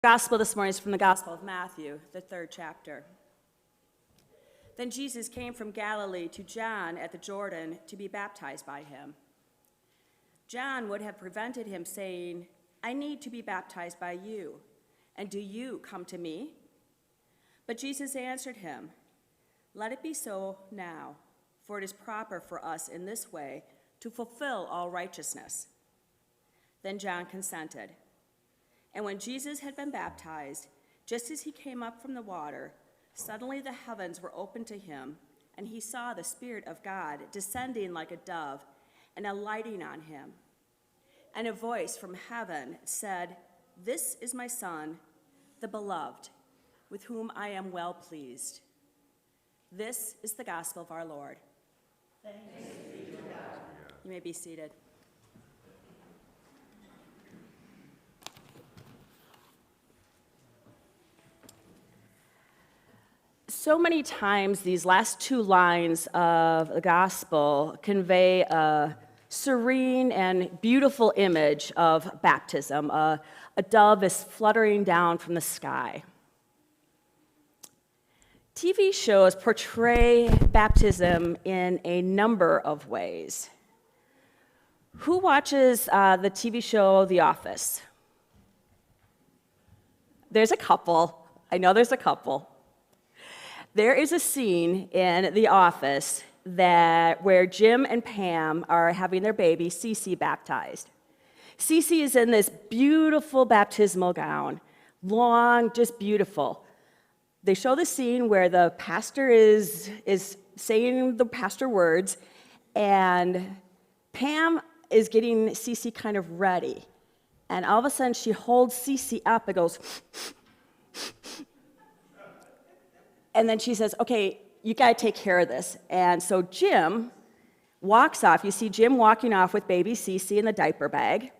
Gospel this morning is from the Gospel of Matthew, the 3rd chapter. Then Jesus came from Galilee to John at the Jordan to be baptized by him. John would have prevented him, saying, "I need to be baptized by you, and do you come to me?" But Jesus answered him, "Let it be so now, for it is proper for us in this way to fulfill all righteousness." Then John consented. And when Jesus had been baptized, just as he came up from the water, suddenly the heavens were opened to him, and he saw the Spirit of God descending like a dove and alighting on him. And a voice from heaven said, "This is my Son, the beloved, with whom I am well pleased." This is the gospel of our Lord. Thanks be to God. You may be seated. So many times these last two lines of the gospel convey a serene and beautiful image of baptism. A dove is fluttering down from the sky. TV shows portray baptism in a number of ways. Who watches the TV show The Office? There's a couple. I know there's a couple. There is a scene in The Office where Jim and Pam are having their baby, Cece, baptized. Cece is in this beautiful baptismal gown, long, just beautiful. They show the scene where the pastor is saying the pastor words, and Pam is getting Cece kind of ready. And all of a sudden, she holds Cece up and goes, and then she says, "Okay, you got to take care of this." And so Jim walks off. You see Jim walking off with baby Cece in the diaper bag.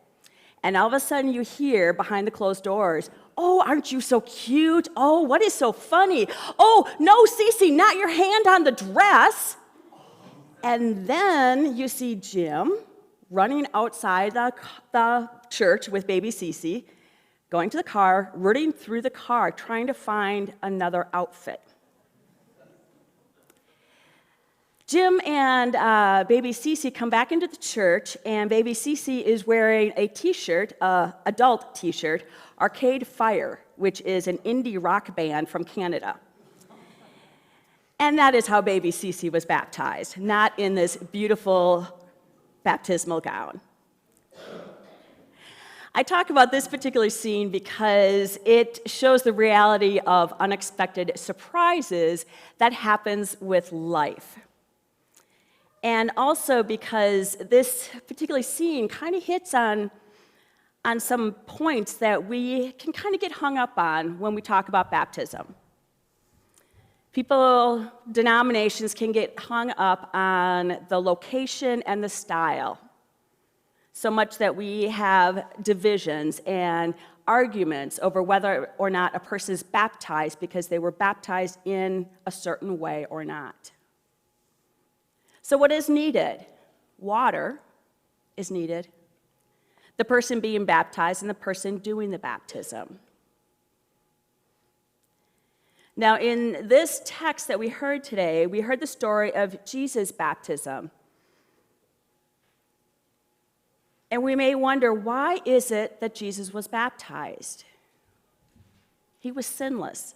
And all of a sudden you hear behind the closed doors, "Oh, aren't you so cute? Oh, what is so funny? Oh, no, Cece, not your hand on the dress." And then you see Jim running outside the church with baby Cece, going to the car, rooting through the car, trying to find another outfit. Jim and baby Cece come back into the church, and baby Cece is wearing a t-shirt, adult t-shirt, Arcade Fire, which is an indie rock band from Canada. And that is how baby Cece was baptized, not in this beautiful baptismal gown. I talk about this particular scene because it shows the reality of unexpected surprises that happens with life. And also because this particular scene kind of hits on some points that we can kind of get hung up on when we talk about baptism. People, denominations can get hung up on the location and the style, so much that we have divisions and arguments over whether or not a person is baptized because they were baptized in a certain way or not. So what is needed? Water is needed. The person being baptized and the person doing the baptism. Now, in this text that we heard today, we heard the story of Jesus' baptism. And we may wonder, why is it that Jesus was baptized? He was sinless.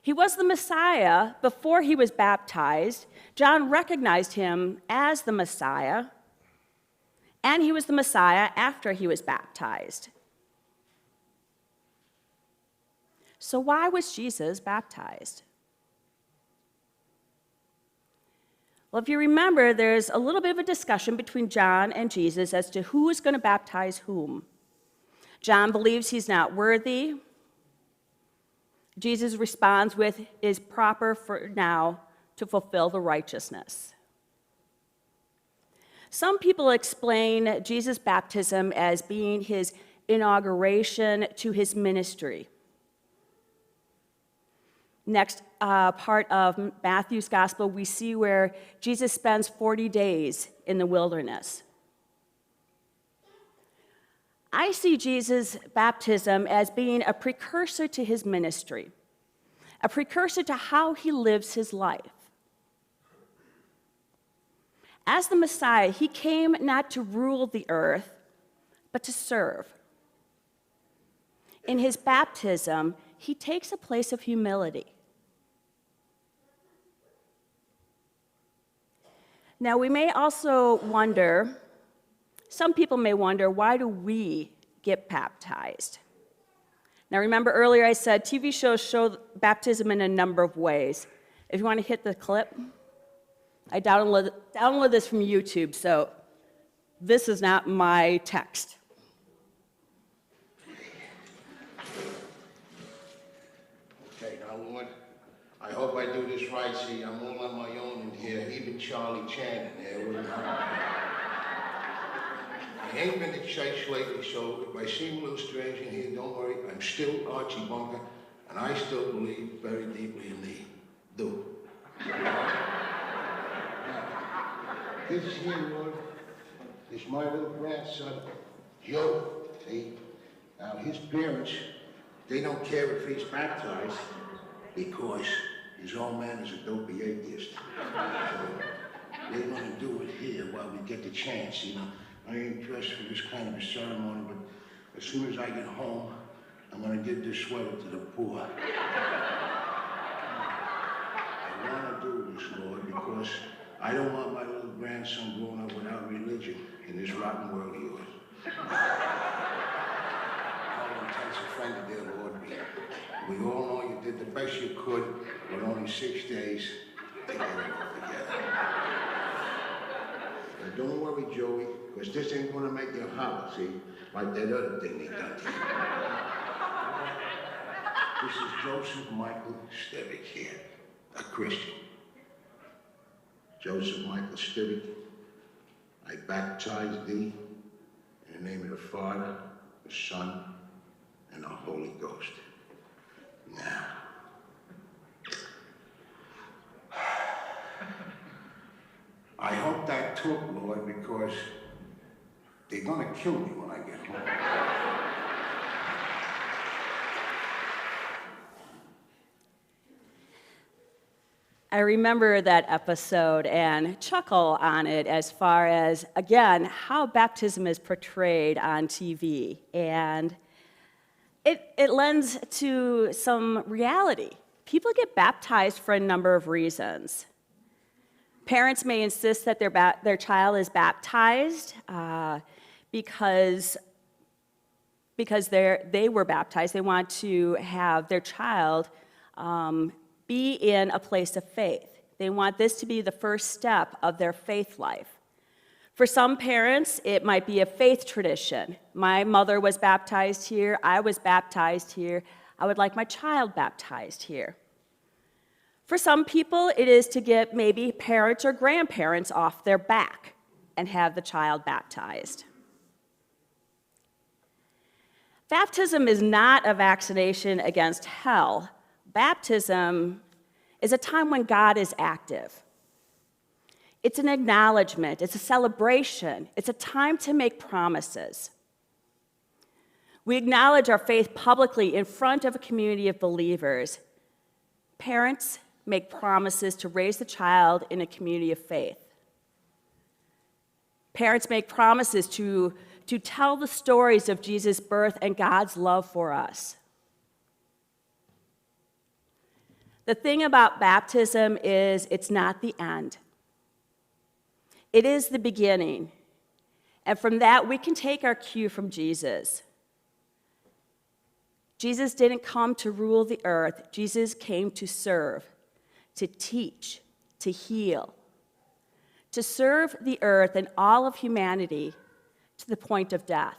He was the Messiah before he was baptized. John recognized him as the Messiah, and he was the Messiah after he was baptized. So why was Jesus baptized? Well, if you remember, there's a little bit of a discussion between John and Jesus as to who is going to baptize whom. John believes he's not worthy. Jesus responds with, "Is proper for now to fulfill the righteousness." Some people explain Jesus' baptism as being his inauguration to his ministry. Next part of Matthew's gospel, we see where Jesus spends 40 days in the wilderness. I see Jesus' baptism as being a precursor to his ministry, a precursor to how he lives his life. As the Messiah, he came not to rule the earth, but to serve. In his baptism, he takes a place of humility. Now, we may also wonder, some people may wonder, why do we get baptized? Now, remember earlier I said TV shows show baptism in a number of ways. If you want to hit the clip, I downloaded this from YouTube, so this is not my text. Okay, now, Lord, I hope I do this right. See, I'm all on my own in here, even Charlie Chan in there. I ain't been to church lately, so if I seem a little strange in here, don't worry. I'm still Archie Bunker, and I still believe very deeply in the do. This here, Lord, is my little grandson, Joe. See? Now, his parents, they don't care if he's baptized because his old man is a dopey atheist. So they're going to do it here while we get the chance, you know. I ain't dressed for this kind of a ceremony, but as soon as I get home, I'm going to give this sweater to the poor. I want to do this, Lord, because I don't want my little grandson growing up without religion in this rotten world of yours. All intents offended there, Lord. We all know you did the best you could with only 6 days to get it all together. Now, don't worry, Joey, because this ain't going to make you holler, see, like that other thing they done to you. This is Joseph Michael Stivic here, a Christian. Joseph Michael Stivic, I baptize thee in the name of the Father, the Son, and the Holy Ghost. Now, I hope that took, Lord, because they're going to kill me when I get home. I remember that episode and chuckle on it as far as, again, how baptism is portrayed on TV. And it lends to some reality. People get baptized for a number of reasons. Parents may insist that their child is baptized because they were baptized. They want to have their child be in a place of faith. They want this to be the first step of their faith life. For some parents, it might be a faith tradition. My mother was baptized here. I was baptized here. I would like my child baptized here. For some people, it is to get maybe parents or grandparents off their back and have the child baptized. Baptism is not a vaccination against hell. Baptism is a time when God is active. It's an acknowledgement, it's a celebration, it's a time to make promises. We acknowledge our faith publicly in front of a community of believers. Parents make promises to raise the child in a community of faith. Parents make promises to tell the stories of Jesus' birth and God's love for us. The thing about baptism is it's not the end. It is the beginning. And from that, we can take our cue from Jesus. Jesus didn't come to rule the earth. Jesus came to serve, to teach, to heal, to serve the earth and all of humanity to the point of death.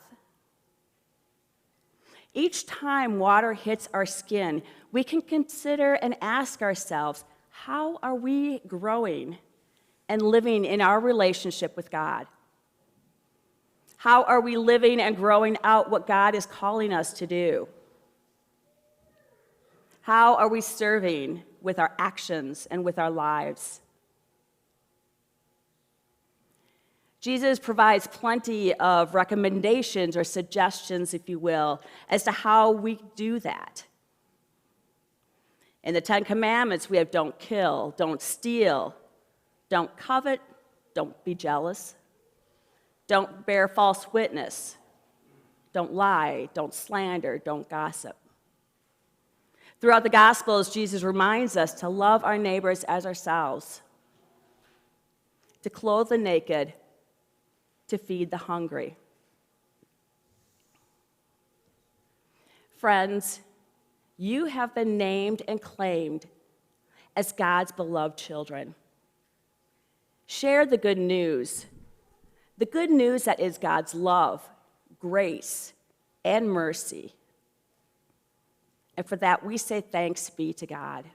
Each time water hits our skin, we can consider and ask ourselves, how are we growing and living in our relationship with God? How are we living and growing out what God is calling us to do? How are we serving with our actions and with our lives? Jesus provides plenty of recommendations or suggestions, if you will, as to how we do that. In the 10 Commandments, we have don't kill, don't steal, don't covet, don't be jealous, don't bear false witness, don't lie, don't slander, don't gossip. Throughout the Gospels, Jesus reminds us to love our neighbors as ourselves, to clothe the naked, to feed the hungry. Friends, you have been named and claimed as God's beloved children. Share the good news that is God's love, grace, and mercy. And for that, we say thanks be to God.